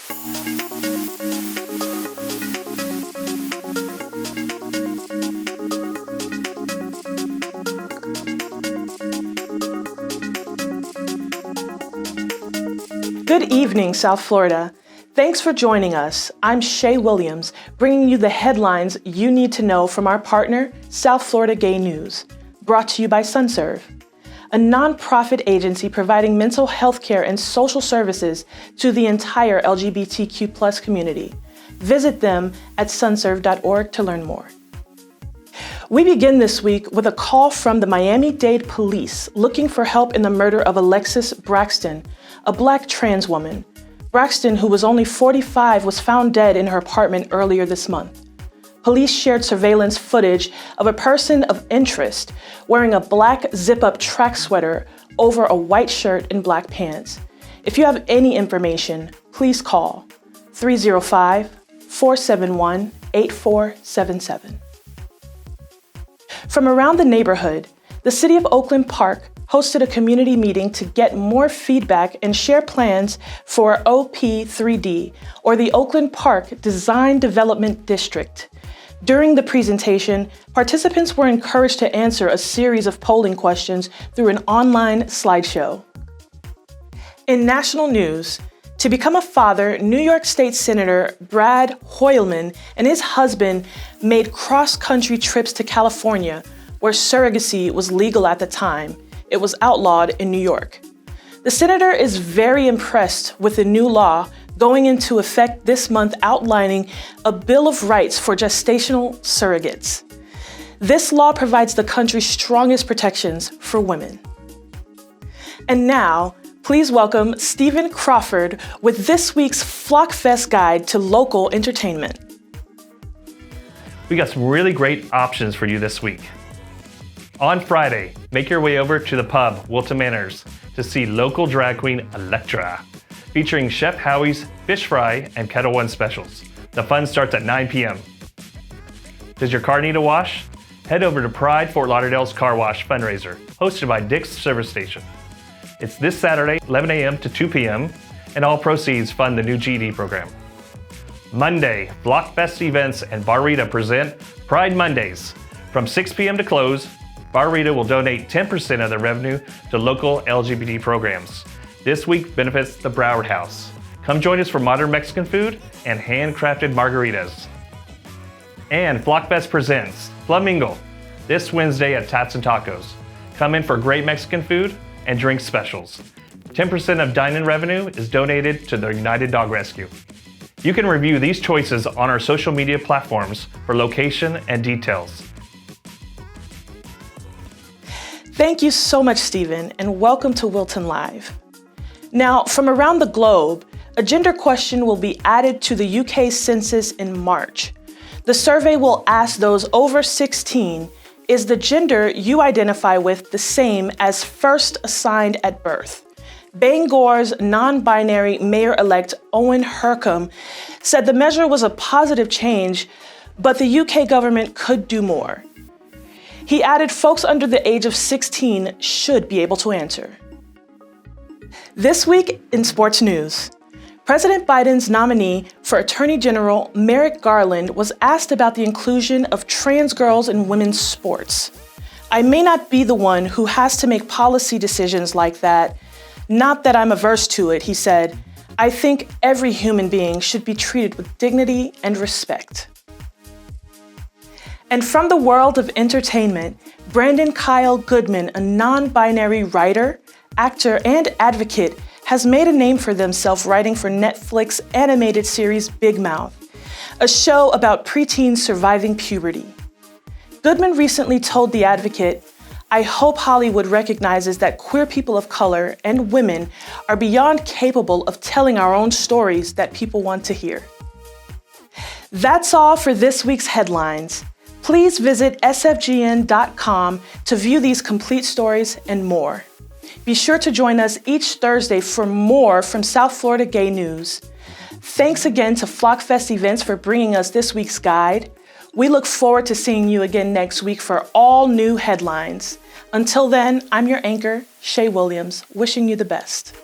Good evening, South Florida. Thanks for joining us. I'm Shae Williams, bringing you the headlines you need to know from our partner, South Florida Gay News, brought to you by SunServe, a nonprofit agency providing mental health care and social services to the entire LGBTQ+ community. Visit them at sunserve.org to learn more. We begin this week with a call from the Miami-Dade Police looking for help in the murder of Alexis Braxton, a Black trans woman. Braxton, who was only 45, was found dead in her apartment earlier this month. Police shared surveillance footage of a person of interest wearing a black zip-up track sweater over a white shirt and black pants. If you have any information, please call 305-471-8477. From around the neighborhood, the City of Oakland Park hosted a community meeting to get more feedback and share plans for OP3D, or the Oakland Park Design Development District. During the presentation, participants were encouraged to answer a series of polling questions through an online slideshow. In national news, to become a father, New York State Senator Brad Hoylman and his husband made cross-country trips to California, where surrogacy was legal at the time. It was outlawed in New York. The senator is very impressed with the new law going into effect this month, outlining a Bill of Rights for gestational surrogates. This law provides the country's strongest protections for women. And now, please welcome Stephen Crawford with this week's FlockFest Guide to Local Entertainment. We got some really great options for you this week. On Friday, make your way over to the pub, Wilton Manors, to see local drag queen Electra, featuring Chef Howie's fish fry and Kettle One specials. The fun starts at 9 p.m. Does your car need a wash? Head over to Pride Fort Lauderdale's Car Wash fundraiser, hosted by Dick's Service Station. It's this Saturday, 11 a.m. to 2 p.m., and all proceeds fund the new GED program. Monday, FlockFest Events and Bar Rita present Pride Mondays. From 6 p.m. to close, Bar Rita will donate 10% of their revenue to local LGBT programs. This week benefits the Broward House. Come join us for modern Mexican food and handcrafted margaritas. And FlockFest presents Flamingo this Wednesday at Tats and Tacos. Come in for great Mexican food and drink specials. 10% of dine-in revenue is donated to the United Dog Rescue. You can review these choices on our social media platforms for location and details. Thank you so much, Stephen, and welcome to Wilton Live. Now, from around the globe, a gender question will be added to the UK Census in March. The survey will ask those over 16, is the gender you identify with the same as first assigned at birth? Bangor's non-binary mayor-elect Owen Hercombe said the measure was a positive change, but the UK government could do more. He added folks under the age of 16 should be able to answer. This week in sports news, President Biden's nominee for Attorney General Merrick Garland was asked about the inclusion of trans girls in women's sports. I may not be the one who has to make policy decisions like that, not that I'm averse to it, he said. I think every human being should be treated with dignity and respect. And from the world of entertainment, Brandon Kyle Goodman, a non-binary writer, actor, and advocate, has made a name for themselves writing for Netflix animated series Big Mouth, a show about preteens surviving puberty. Goodman recently told The Advocate, I hope Hollywood recognizes that queer people of color and women are beyond capable of telling our own stories that people want to hear. That's all for this week's headlines. Please visit SFGN.com to view these complete stories and more. Be sure to join us each Thursday for more from South Florida Gay News. Thanks again to FlockFest Events for bringing us this week's guide. We look forward to seeing you again next week for all new headlines. Until then, I'm your anchor, Shae Williams, wishing you the best.